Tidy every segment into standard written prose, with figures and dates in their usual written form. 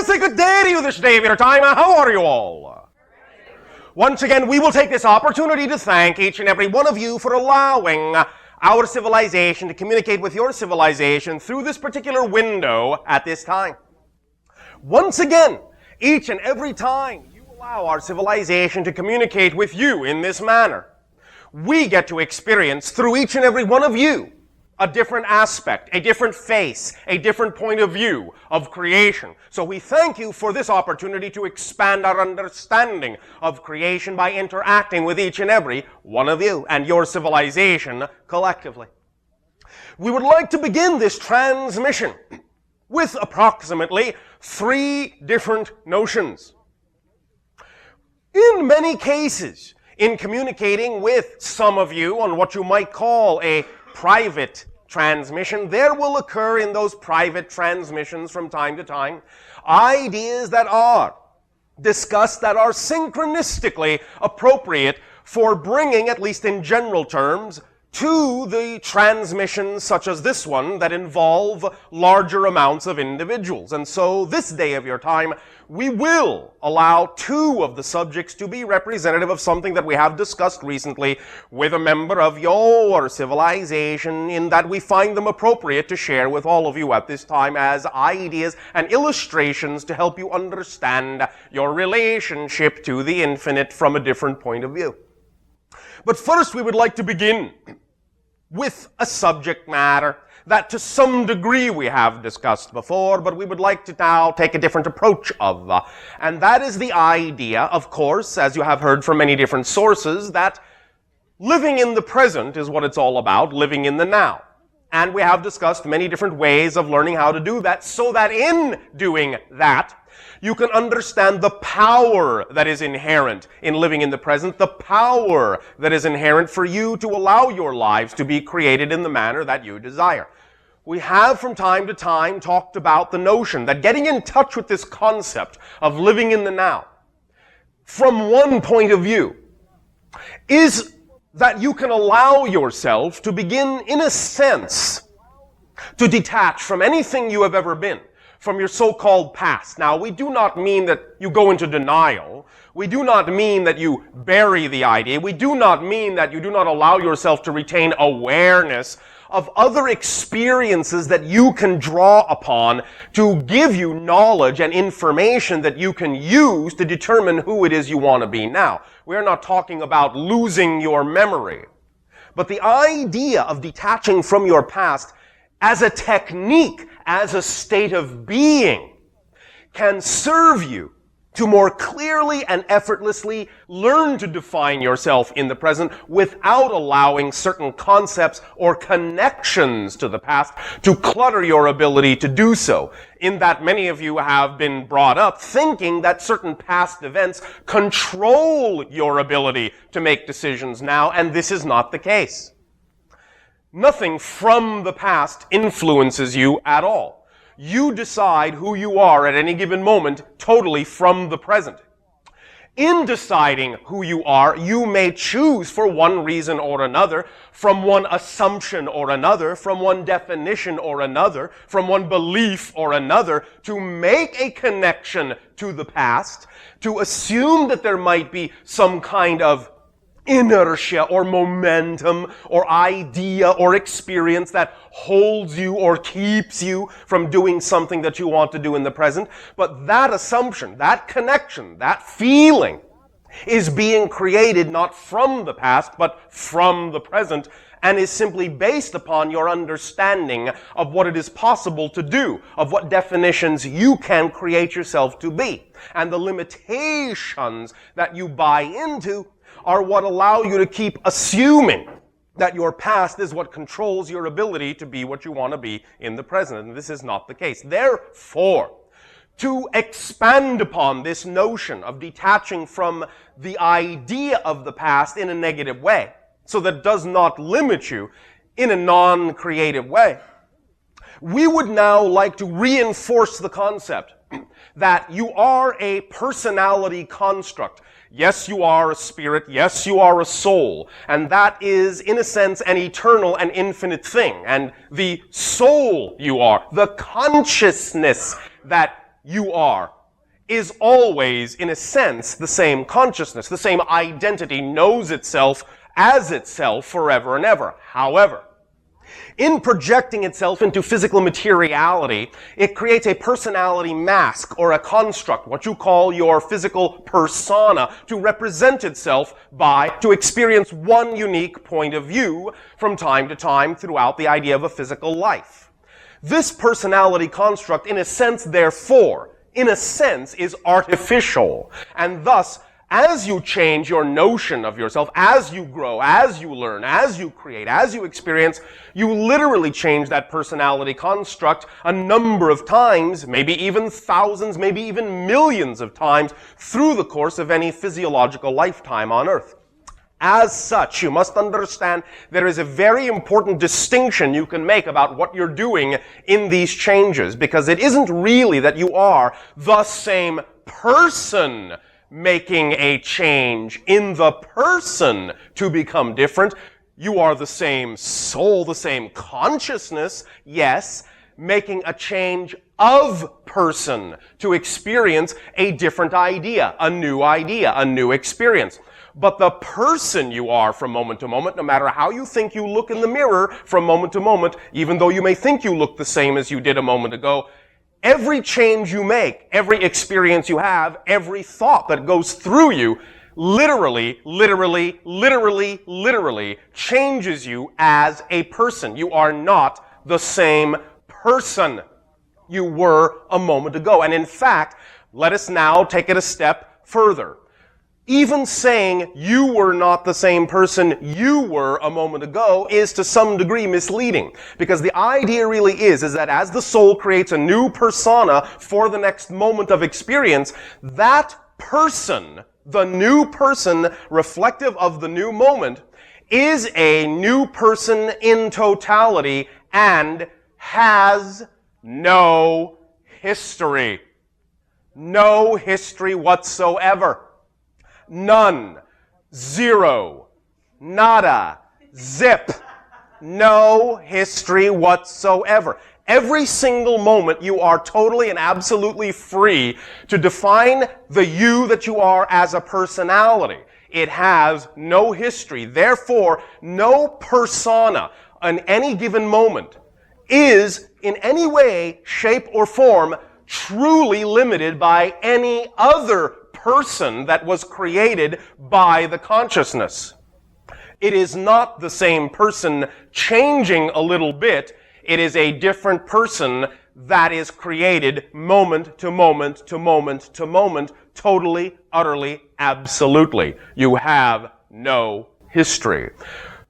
say good day to you this day of your time. How are you all? Once again, we will take this opportunity to thank each and every one of you for allowing our civilization to communicate with your civilization through this particular window at this time. Once again, each and every time you allow our civilization to communicate with you in this manner, we get to experience through each and every one of you a different aspect, a different face, a different point of view of creation. So we thank you for this opportunity to expand our understanding of creation by interacting with each and every one of you and your civilization collectively. We would like to begin this transmission with approximately 3 different notions. In many cases, in communicating with some of you on what you might call a private transmission, there will occur in those private transmissions from time to time ideas that are discussed that are synchronistically appropriate for bringing, at least in general terms, to the transmissions such as this one that involve larger amounts of individuals. And so this day of your time, we will allow 2 of the subjects to be representative of something that we have discussed recently with a member of your civilization, in that we find them appropriate to share with all of you at this time as ideas and illustrations to help you understand your relationship to the infinite from a different point of view. But first, we would like to begin with a subject matter that to some degree we have discussed before, but we would like to now take a different approach of. And that is the idea, of course, as you have heard from many different sources, that living in the present is what it's all about, living in the now. And we have discussed many different ways of learning how to do that, so that in doing that, you can understand the power that is inherent in living in the present, the power that is inherent for you to allow your lives to be created in the manner that you desire. We have from time to time talked about the notion that getting in touch with this concept of living in the now, from one point of view, is that you can allow yourself to begin, in a sense, to detach from anything you have ever been, from your so-called past. Now, we do not mean that you go into denial. We do not mean that you bury the idea. We do not mean that you do not allow yourself to retain awareness of other experiences that you can draw upon to give you knowledge and information that you can use to determine who it is you want to be now. We're not talking about losing your memory. But the idea of detaching from your past as a technique, as a state of being, can serve you to more clearly and effortlessly learn to define yourself in the present without allowing certain concepts or connections to the past to clutter your ability to do so. In that many of you have been brought up thinking that certain past events control your ability to make decisions now, and this is not the case. Nothing from the past influences you at all. You decide who you are at any given moment totally from the present. In deciding who you are, you may choose for one reason or another, from one assumption or another, from one definition or another, from one belief or another, to make a connection to the past, to assume that there might be some kind of inertia or momentum or idea or experience that holds you or keeps you from doing something that you want to do in the present. But that assumption, that connection, that feeling is being created not from the past but from the present, and is simply based upon your understanding of what it is possible to do, of what definitions you can create yourself to be. And the limitations that you buy into are what allow you to keep assuming that your past is what controls your ability to be what you want to be in the present. And this is not the case. Therefore, to expand upon this notion of detaching from the idea of the past in a negative way, so that it does not limit you in a non-creative way, we would now like to reinforce the concept that you are a personality construct. Yes, you are a spirit. Yes, you are a soul. And that is, in a sense, an eternal and infinite thing. And the soul you are, the consciousness that you are, is always, in a sense, the same consciousness. The same identity knows itself as itself forever and ever. However, in projecting itself into physical materiality, it creates a personality mask or a construct, what you call your physical persona, to represent itself by, to experience one unique point of view from time to time throughout the idea of a physical life. This personality construct, in a sense, therefore, is artificial, and thus, as you change your notion of yourself, as you grow, as you learn, as you create, as you experience, you literally change that personality construct a number of times, maybe even thousands, maybe even millions of times through the course of any physiological lifetime on Earth. As such, you must understand there is a very important distinction you can make about what you're doing in these changes, because it isn't really that you are the same person making a change in the person to become different. You are the same soul, the same consciousness, yes, making a change of person to experience a different idea, a new experience. But the person you are from moment to moment, no matter how you think you look in the mirror from moment to moment, even though you may think you look the same as you did a moment ago, every change you make, every experience you have, every thought that goes through you, literally changes you as a person. You are not the same person you were a moment ago. And in fact, let us now take it a step further. Even saying you were not the same person you were a moment ago is to some degree misleading. Because the idea really is that as the soul creates a new persona for the next moment of experience, that person, the new person reflective of the new moment, is a new person in totality and has no history. No history whatsoever. None. Zero. Nada. Zip. No history whatsoever. Every single moment you are totally and absolutely free to define the you that you are as a personality. It has no history. Therefore, no persona in any given moment is in any way, shape, or form truly limited by any other person that was created by the consciousness. It is not the same person changing a little bit. It is a different person that is created moment to moment to moment to moment, totally, utterly, absolutely. You have no history.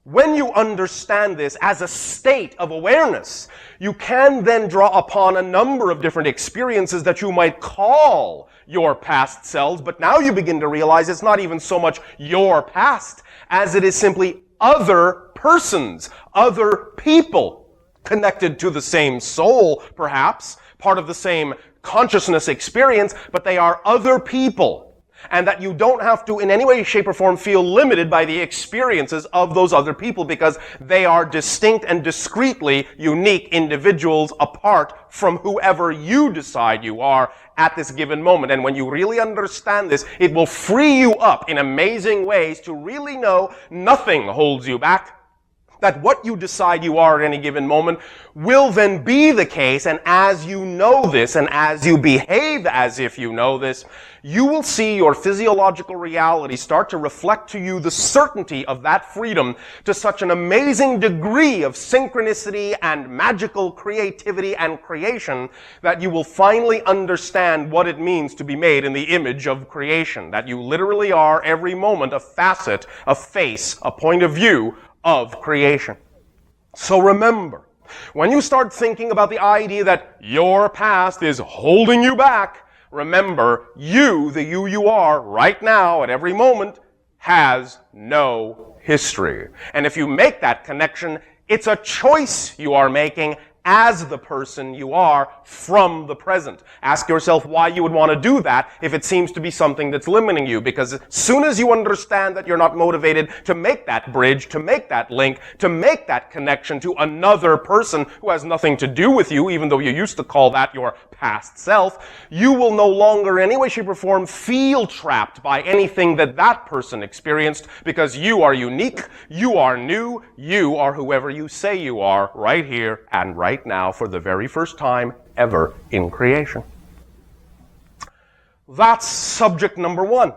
When you understand this as a state of awareness, you can then draw upon a number of different experiences that you might call your past selves, but now you begin to realize it's not even so much your past as it is simply other persons, other people connected to the same soul, perhaps, part of the same consciousness experience, but they are other people. And that you don't have to in any way, shape, or form feel limited by the experiences of those other people because they are distinct and discretely unique individuals apart from whoever you decide you are at this given moment. And when you really understand this, it will free you up in amazing ways to really know nothing holds you back. That what you decide you are at any given moment will then be the case, and as you know this, and as you behave as if you know this, you will see your physiological reality start to reflect to you the certainty of that freedom to such an amazing degree of synchronicity and magical creativity and creation that you will finally understand what it means to be made in the image of creation. That you literally are every moment a facet, a face, a point of view of creation. So remember, when you start thinking about the idea that your past is holding you back, remember, you, the you are right now at every moment, has no history. And if you make that connection, it's a choice you are making as the person you are from the present. Ask yourself why you would want to do that if it seems to be something that's limiting you, because as soon as you understand that you're not motivated to make that bridge, to make that link, to make that connection to another person who has nothing to do with you, even though you used to call that your past self, you will no longer in any way, shape, or form feel trapped by anything that that person experienced, because you are unique, you are new, you are whoever you say you are right here and right now for the very first time ever in creation. That's subject number one.